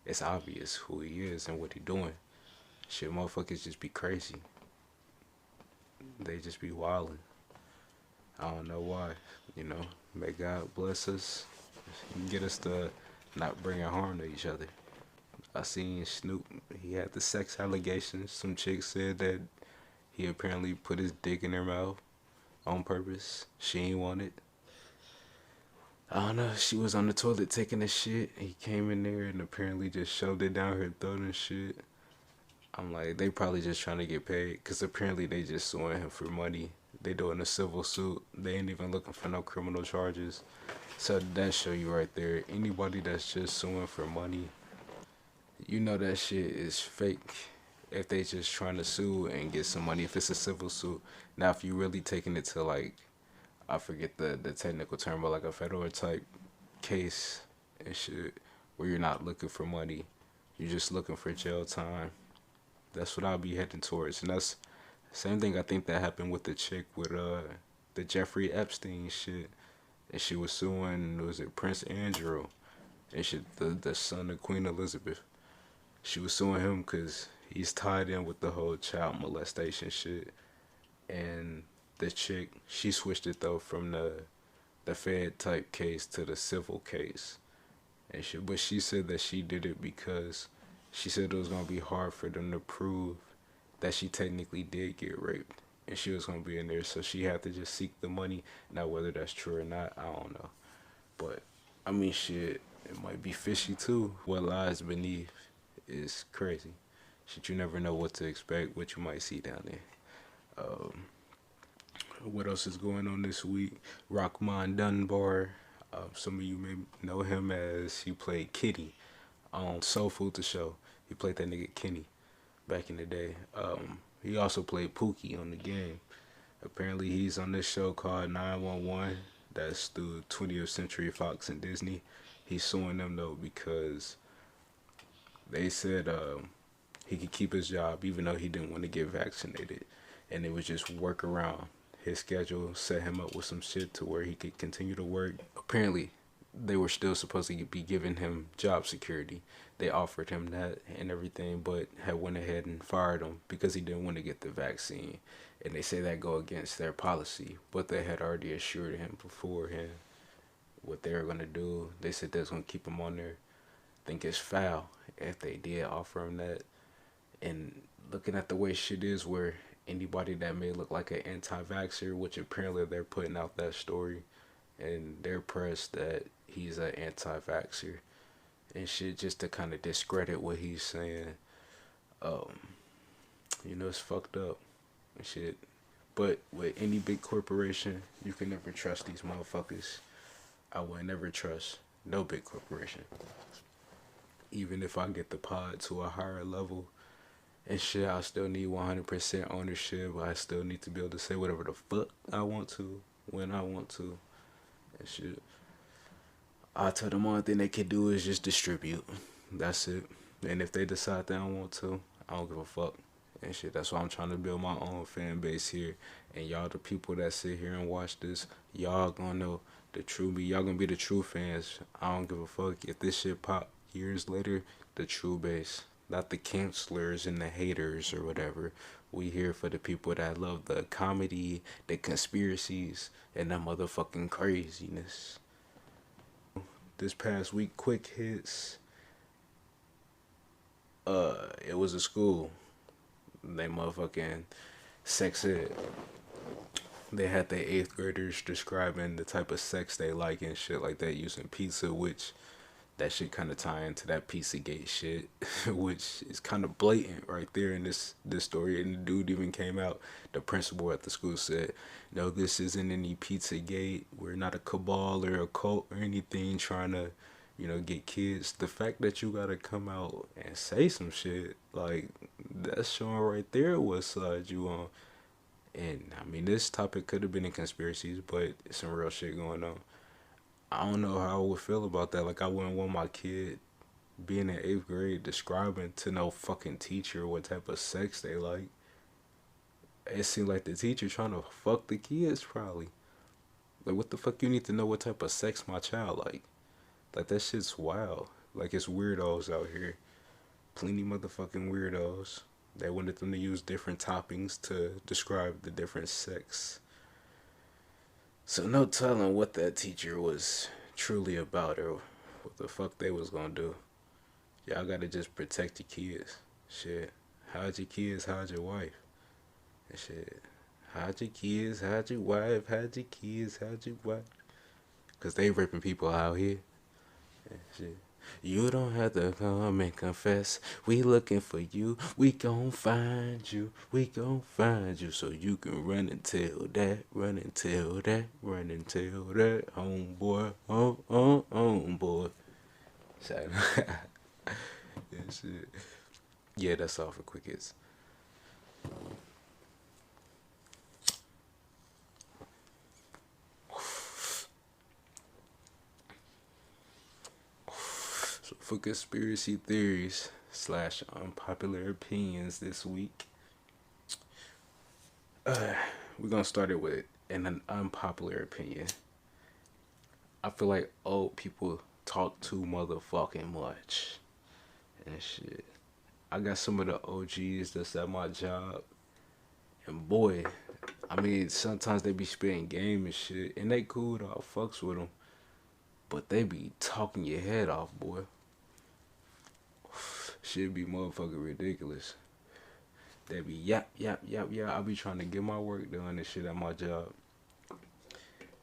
It's obvious who he is and what he doing. Shit, motherfuckers just be crazy. They just be wildin'. I don't know why, you know. May God bless us and get us to not bringing harm to each other. I seen Snoop, he had the sex allegations. Some chick said that he apparently put his dick in her mouth on purpose. She ain't want it. I don't know, she was on the toilet taking a shit. He came in there and apparently just shoved it down her throat and shit. I'm like, they probably just trying to get paid, because apparently they just suing him for money. They doing a civil suit. They ain't even looking for no criminal charges. So that show you right there. Anybody that's just suing for money, you know that shit is fake. If they just trying to sue and get some money, if it's a civil suit. Now, if you really taking it to, like, I forget the technical term, but like a federal type case and shit, where you're not looking for money, you're just looking for jail time. That's what I'll be heading towards. And that's same thing I think that happened with the chick with the Jeffrey Epstein shit. And she was suing, was it Prince Andrew? And shit, the son of Queen Elizabeth. She was suing him because he's tied in with the whole child molestation shit. And the chick, she switched it though from the Fed type case to the civil case. And shit, but she said that she did it because she said it was going to be hard for them to prove that she technically did get raped. And she was going to be in there, so she had to just seek the money. Now, whether that's true or not, I don't know. But, I mean, shit, it might be fishy, too. What lies beneath is crazy. Shit, you never know what to expect, what you might see down there. What else is going on this week? Rachman Dunbar. Some of you may know him as he played Kitty on Soul Food the Show. He played that nigga Kenny back in the day. He also played Pookie on the game. Apparently, he's on this show called 911. That's through 20th Century Fox and Disney. He's suing them though because they said he could keep his job even though he didn't want to get vaccinated, and it was just work around his schedule, set him up with some shit to where he could continue to work. Apparently, they were still supposed to be giving him job security. They offered him that and everything, but had went ahead and fired him because he didn't want to get the vaccine. And they say that go against their policy, but they had already assured him beforehand what they were gonna do. They said they was gonna keep him on there. Think it's foul if they did offer him that. And looking at the way shit is, where anybody that may look like an anti-vaxxer, which apparently they're putting out that story and they're pressed that he's an anti-vaxxer and shit, just to kind of discredit what he's saying. It's fucked up and shit. But with any big corporation, you can never trust these motherfuckers. I would never trust no big corporation. Even if I get the pod to a higher level and shit, I still need 100% ownership. I still need to be able to say whatever the fuck I want to, when I want to, and shit. I tell them only thing they can do is just distribute. That's it. And if they decide they don't want to, I don't give a fuck. And shit, that's why I'm trying to build my own fan base here. And y'all, the people that sit here and watch this, y'all gonna know the true me. Y'all gonna be the true fans. I don't give a fuck if this shit pop years later. The true base, not the cancelers and the haters or whatever. We here for the people that love the comedy, the conspiracies, and the motherfucking craziness. This past week, quick hits. It was a school. They motherfucking sex ed. They had their 8th graders describing the type of sex they like and shit like that using pizza, which that shit kind of tie into that Pizzagate shit, which is kind of blatant right there in this story. And the dude even came out, the principal at the school said, no, this isn't any Pizzagate. We're not a cabal or a cult or anything trying to, get kids. The fact that you gotta come out and say some shit, like, that's showing right there what side you on. And, I mean, this topic could have been in conspiracies, but it's some real shit going on. I don't know how I would feel about that. Like, I wouldn't want my kid being in 8th grade describing to no fucking teacher what type of sex they like. It seemed like the teacher trying to fuck the kids, probably. Like, what the fuck you need to know what type of sex my child like? Like, that shit's wild. Like, it's weirdos out here. Plenty motherfucking weirdos. They wanted them to use different toppings to describe the different sex. So no telling what that teacher was truly about or what the fuck they was gonna do. Y'all gotta just protect your kids. Shit. Hide your kids, hide your wife. And shit. Hide your kids, hide your wife, hide your kids, hide your wife. Cause they ripping people out here. And shit. You don't have to come and confess. We looking for you. We gon' find you. We gon' find you. So you can run and tell that. Run and tell that. Run and tell that. Homeboy. Homeboy. So, yeah, shit. Yeah, that's all for quick hits. For conspiracy theories / unpopular opinions this week, we're gonna start it with an unpopular opinion. I feel like old people talk too motherfucking much and shit. I got some of the OGs that's at my job, and boy, I mean, sometimes they be spitting game and shit, and they cool though, I fucks with them, but they be talking your head off, boy. Shit be motherfucking ridiculous. They be yap. I be trying to get my work done and shit at my job.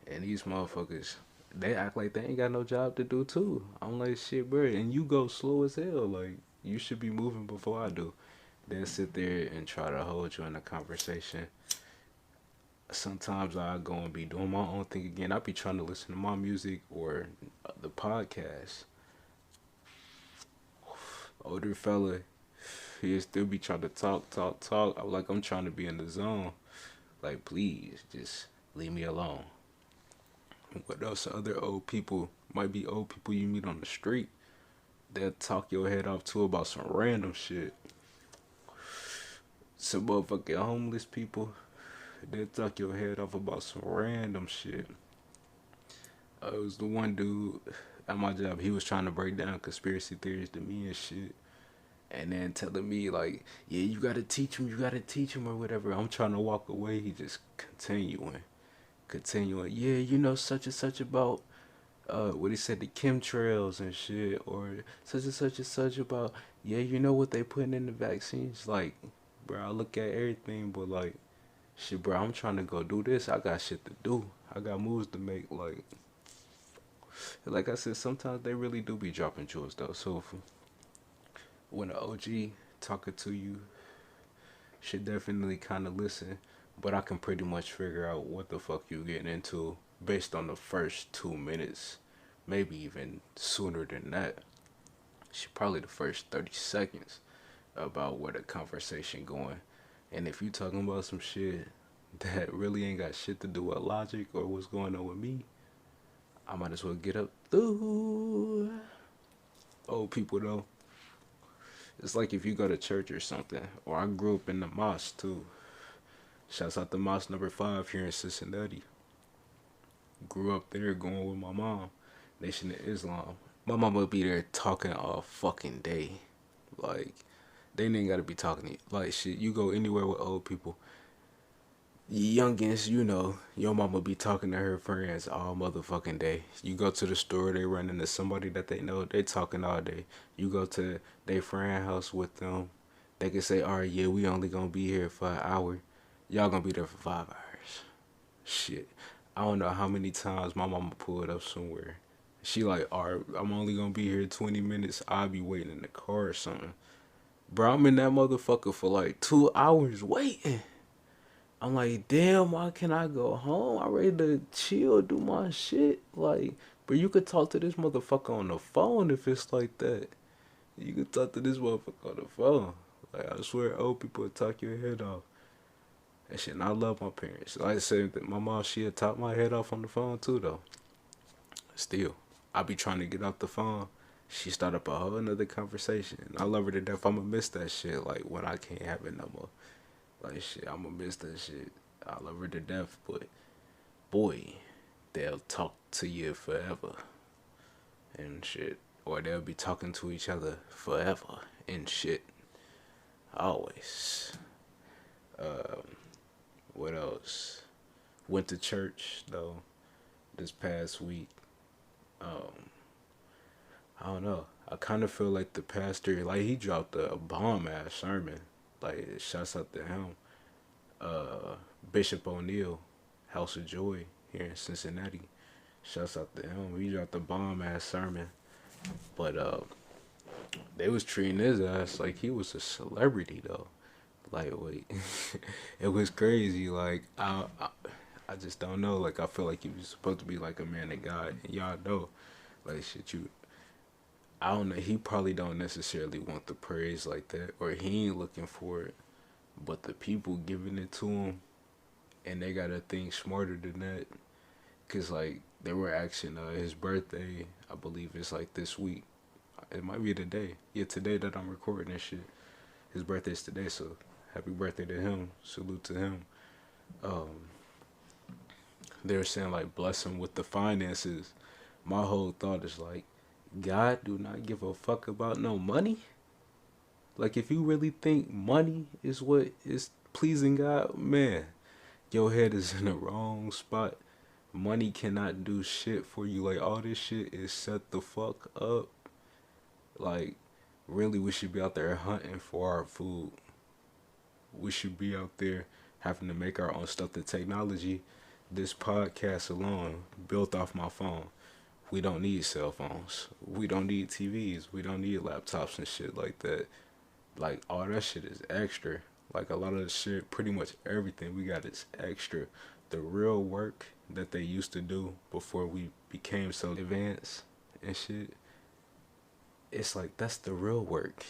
And these motherfuckers, they act like they ain't got no job to do too. I'm like, shit, bro, and you go slow as hell. Like, you should be moving before I do. Then sit there and try to hold you in a conversation. sometimes I go and be doing my own thing again. I be trying to listen to my music or the podcast. Older fella, he still be trying to talk. I'm like, I'm trying to be in the zone. Like, please, just leave me alone. What else? Other old people might be old people you meet on the street. They'll talk your head off too about some random shit. Some motherfucking homeless people. They'll talk your head off about some random shit. It was the one dude at my job. He was trying to break down conspiracy theories to me and shit. And then telling me like, yeah, you gotta teach him or whatever. I'm trying to walk away. He just continuing. Yeah, you know such and such about what he said, the chemtrails and shit, or such and such about, yeah, you know what they putting in the vaccines. Like, bro, I look at everything, but like, shit, bro, I'm trying to go do this. I got shit to do. I got moves to make. Like I said, sometimes they really do be dropping jewels though. So when an OG talking to you, should definitely kind of listen. But I can pretty much figure out what the fuck you getting into based on the first 2 minutes, maybe even sooner than that. Should probably the first 30 seconds about where the conversation going. And if you talking about some shit that really ain't got shit to do with logic or what's going on with me, I might as well get up through. Old people though, it's like if you go to church or something, or I grew up in the mosque too. Shouts out to Mosque number 5 here in Cincinnati. Grew up there going with my mom, Nation of Islam. My mom would be there talking all fucking day. Like, they ain't gotta be talking to you. Like, shit, you go anywhere with old people, youngins, you know, your mama be talking to her friends all motherfucking day. You go to the store, they run into somebody that they know, they talking all day. You go to their friend house with them, they can say, alright, yeah, we only gonna be here for an hour. Y'all gonna be there for 5 hours. Shit. I don't know how many times my mama pulled up somewhere. She like, alright, I'm only gonna be here 20 minutes. I'll be waiting in the car or something. Bro, I'm in that motherfucker for like 2 hours waiting. I'm like, damn, why can't I go home? I'm ready to chill, do my shit. Like, but you could talk to this motherfucker on the phone if it's like that. You could talk to this motherfucker on the phone. Like, I swear, old people would talk your head off. And shit, and I love my parents. Like I said, my mom, she had talked my head off on the phone too, though. Still, I be trying to get off the phone. She start up a whole nother conversation. I love her to death. I'ma miss that shit, like, when I can't have it no more. Like, shit, I'ma miss that shit. I love her to death, but, boy, they'll talk to you forever. And shit. Or they'll be talking to each other forever. And shit. Always. What else? Went to church though this past week. I don't know. I kind of feel like the pastor, like he dropped a bomb ass sermon. Like shouts out to him. Bishop O'Neill, House of Joy here in Cincinnati. Shouts out to him. He dropped a bomb ass sermon. But they was treating his ass like he was a celebrity though. Like, wait, it was crazy. Like, I just don't know. Like, I feel like he was supposed to be like a man of God, and y'all know, like, shit, I don't know. He probably don't necessarily want the praise like that, or he ain't looking for it. But the people giving it to him, and they gotta think smarter than that, cause like they were asking his birthday. I believe it's like this week. It might be today. Yeah, today that I'm recording this shit. His birthday's today, so happy birthday to him. Salute to him. They were saying like bless him with the finances. My whole thought is like, God do not give a fuck about no money. Like if you really think money is what is pleasing God, man, your head is in the wrong spot. Money cannot do shit for you. Like all this shit is set the fuck up. Like really, we should be out there hunting for our food. We should be out there having to make our own stuff. The technology, this podcast alone, built off my phone. We don't need cell phones. We don't need TVs. We don't need laptops and shit like that. Like, all that shit is extra. Like, a lot of the shit, pretty much everything we got is extra. the real work that they used to do before we became so advanced and shit, it's like that's the real work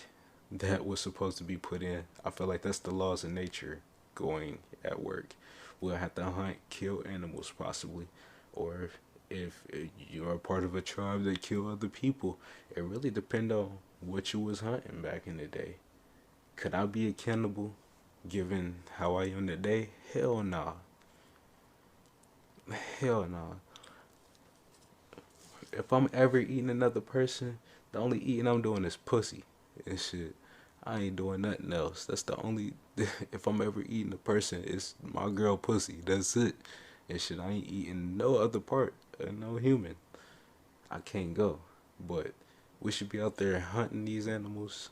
that was supposed to be put in. I feel like that's the laws of nature going at work. We'll have to hunt, kill animals possibly, or if you're a part of a tribe that kill other people, it really depends on what you was hunting back in the day. Could I be a cannibal given how I am today? Hell nah. Hell nah. If I'm ever eating another person, the only eating I'm doing is pussy and shit. I ain't doing nothing else. That's the only. If I'm ever eating a person, it's my girl pussy. That's it. And shit, I ain't eating no other part of no human. I can't go. But we should be out there hunting these animals.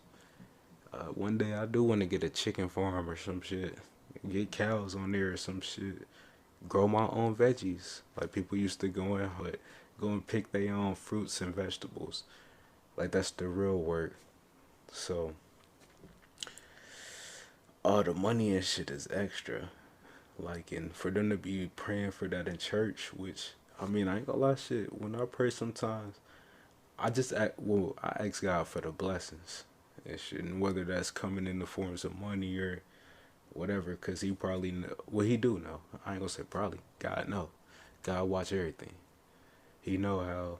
One day I do want to get a chicken farm or some shit. Get cows on there or some shit. Grow my own veggies. Like people used to go and pick their own fruits and vegetables. Like that's the real work. So all the money and shit is extra. Like, and for them to be praying for that in church, which I mean, I ain't gonna lie, shit. When I pray, sometimes I ask God for the blessings and shit, and whether that's coming in the forms of money or whatever, cause He probably know. Well, He do know. I ain't gonna say probably. God know. God watch everything. He know how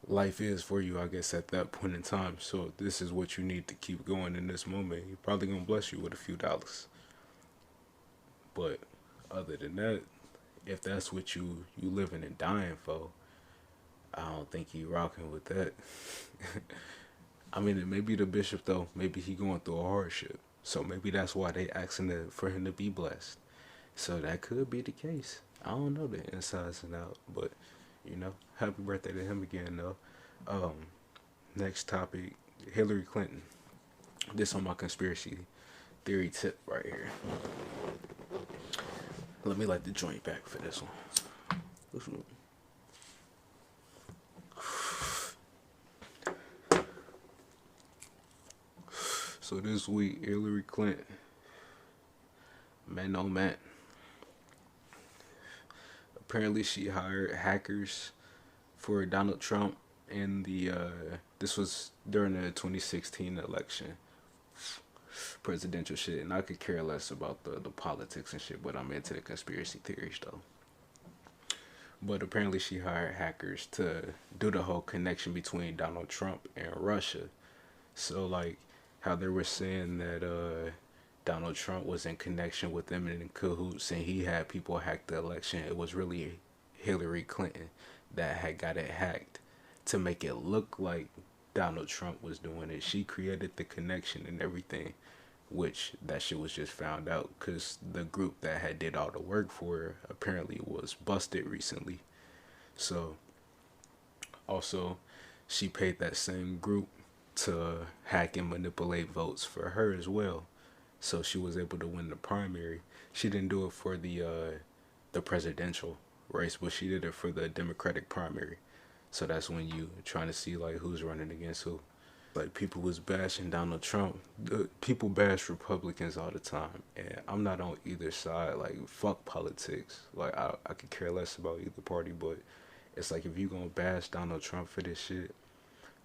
life is for you, I guess, at that point in time. So if this is what you need to keep going in this moment, He probably gonna bless you with a few dollars. But other than that, if that's what you living and dying for, I don't think He rocking with that. I mean, it may be the bishop though. Maybe he going through a hardship, so maybe that's why they asking for him to be blessed. So that could be the case. I don't know the insides and out, but happy birthday to him again though. Next topic, Hillary Clinton. This on my conspiracy theory tip right here. Let me light the joint back for this one. So this week, Hillary Clinton, man, oh man. Apparently she hired hackers for Donald Trump in this was during the 2016 election, presidential shit, and I could care less about the politics and shit, but I'm into the conspiracy theories though. But apparently she hired hackers to do the whole connection between Donald Trump and Russia. So like how they were saying that Donald Trump was in connection with them and in cahoots and he had people hack the election. It was really Hillary Clinton that had got it hacked to make it look like Donald Trump was doing it. She created the connection and everything, which that shit was just found out because the group that had did all the work for her apparently was busted recently. So also she paid that same group to hack and manipulate votes for her as well, so she was able to win the primary. She didn't do it for the presidential race, but she did it for the Democratic primary. So that's when you trying to see like who's running against who. Like people was bashing Donald Trump. People bash Republicans all the time, and I'm not on either side. Like fuck politics. Like I could care less about either party, but it's like if you gonna bash Donald Trump for this shit,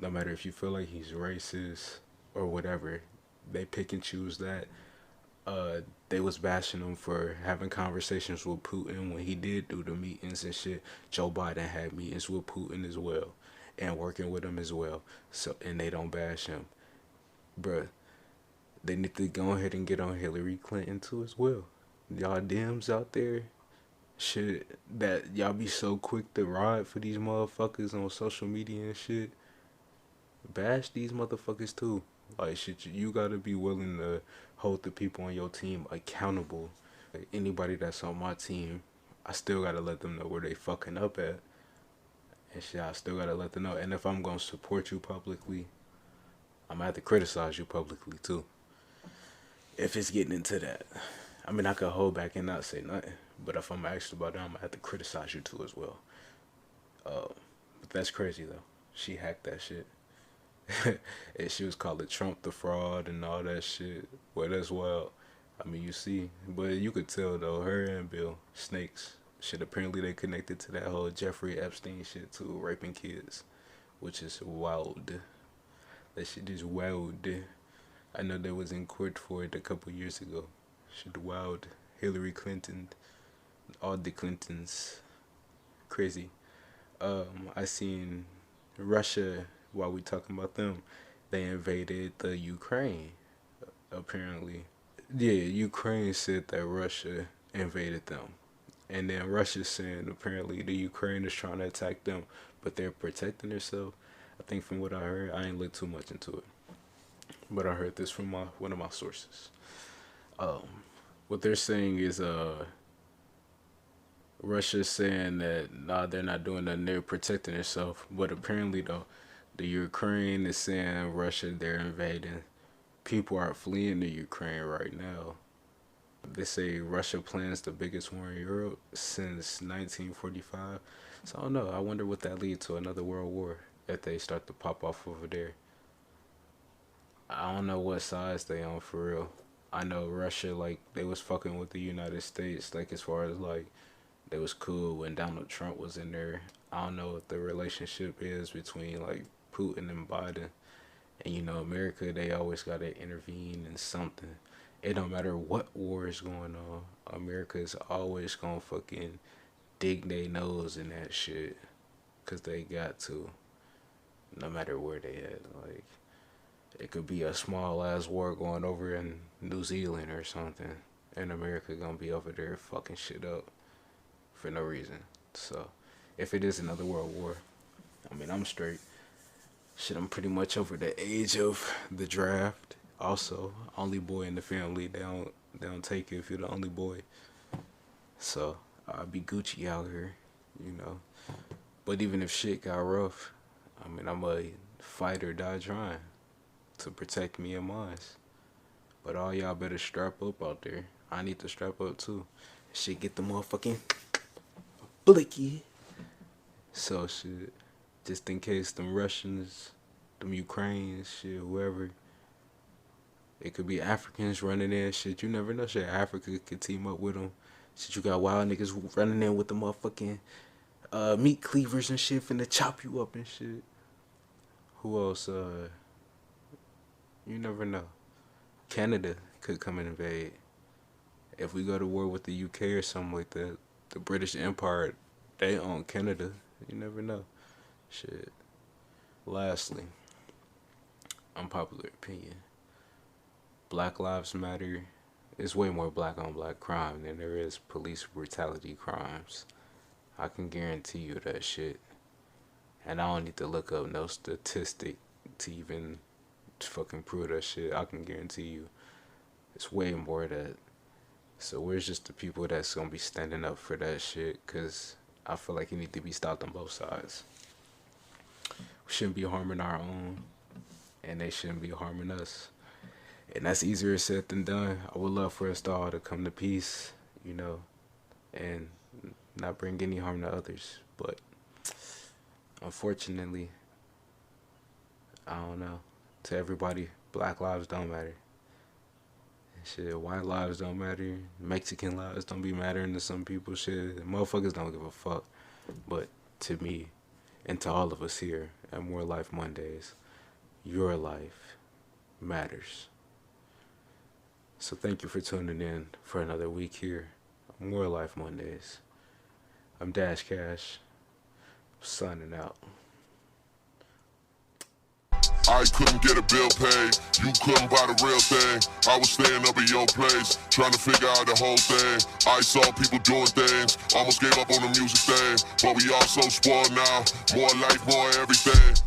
no matter if you feel like he's racist or whatever, they pick and choose that. They was bashing him for having conversations with Putin when he did do the meetings and shit. Joe Biden had meetings with Putin as well and working with him as well. So and they don't bash him. Bruh, they need to go ahead and get on Hillary Clinton too as well. Y'all Dems out there, shit, that y'all be so quick to ride for these motherfuckers on social media and shit. Bash these motherfuckers too. Like shit, you gotta be willing to hold the people on your team accountable. Like, anybody that's on my team, I still gotta let them know where they fucking up at. And shit, I still gotta let them know. And if I'm gonna support you publicly, I'm gonna have to criticize you publicly too. If it's getting into that. I mean, I could hold back and not say nothing. But if I'm asked about it, I'm gonna have to criticize you too as well. But that's crazy though. She hacked that shit. And she was calling Trump the fraud and all that shit. Well, that's wild. I mean, you see, but you could tell though, her and Bill snakes. Shit, apparently they connected to that whole Jeffrey Epstein shit too, raping kids, which is wild. That shit is wild. I know they was in court for it a couple years ago. Shit wild. Hillary Clinton, all the Clintons, crazy. I seen Russia, while we talking about them, they invaded the Ukraine, apparently. Yeah, Ukraine said that Russia invaded them. And then Russia's saying apparently the Ukraine is trying to attack them, but they're protecting themselves. I think from what I heard, I ain't looked too much into it, but I heard this from one of my sources. What they're saying is Russia's saying that nah, they're not doing nothing, they're protecting themselves. But apparently though, the Ukraine is saying Russia, they're invading. People are fleeing the Ukraine right now. They say Russia plans the biggest war in Europe since 1945. So I don't know. I wonder what that leads to, another world war if they start to pop off over there. I don't know what sides they on for real. I know Russia, like, they was fucking with the United States, like, as far as, like, they was cool when Donald Trump was in there. I don't know what the relationship is between, like, Putin and Biden. And, you know, America, they always got to intervene in something. It don't matter what war is going on. America is always going to fucking dig their nose in that shit. Because they got to. No matter where they at. Like, it could be a small ass war going over in New Zealand or something, and America gonna be over there fucking shit up for no reason. So if it is another world war, I mean, I'm straight. Shit, I'm pretty much over the age of the draft. Also, only boy in the family. They don't take you if you're the only boy. So I'll be Gucci out here, you know. But even if shit got rough, I mean, I'm a fight or die trying to protect me and mine. But all y'all better strap up out there. I need to strap up too. Shit, get the motherfucking blicky. So shit, just in case them Russians, them Ukrainians, shit, whoever. It could be Africans running in, shit, you never know, shit. Africa could team up with them. Shit, you got wild niggas running in with the motherfucking meat cleavers and shit, finna chop you up and shit. Who else, you never know. Canada could come and invade. If we go to war with the UK or something like that, the British Empire, they own Canada. You never know. Shit. Lastly, unpopular opinion. Black Lives Matter. There's way more black on black crime than there is police brutality crimes. I can guarantee you that shit. And I don't need to look up no statistic to even fucking prove that shit. I can guarantee you it's way more of that. So where's just the people that's gonna be standing up for that shit? Cause I feel like it need to be stopped on both sides. We shouldn't be harming our own, and they shouldn't be harming us. And that's easier said than done. I would love for us all to come to peace, you know, and not bring any harm to others. But unfortunately, I don't know. To everybody, black lives don't matter. Shit, white lives don't matter. Mexican lives don't be mattering to some people. Shit, motherfuckers don't give a fuck. But to me, and to all of us here at More Life Mondays, your life matters. So thank you for tuning in for another week here on More Life Mondays. I'm Dash Cash, signing out. I couldn't get a bill paid, you couldn't buy the real thing. I was staying up at your place, trying to figure out the whole thing. I saw people doing things, almost gave up on the music thing. But we all so spoiled now, more life, more everything.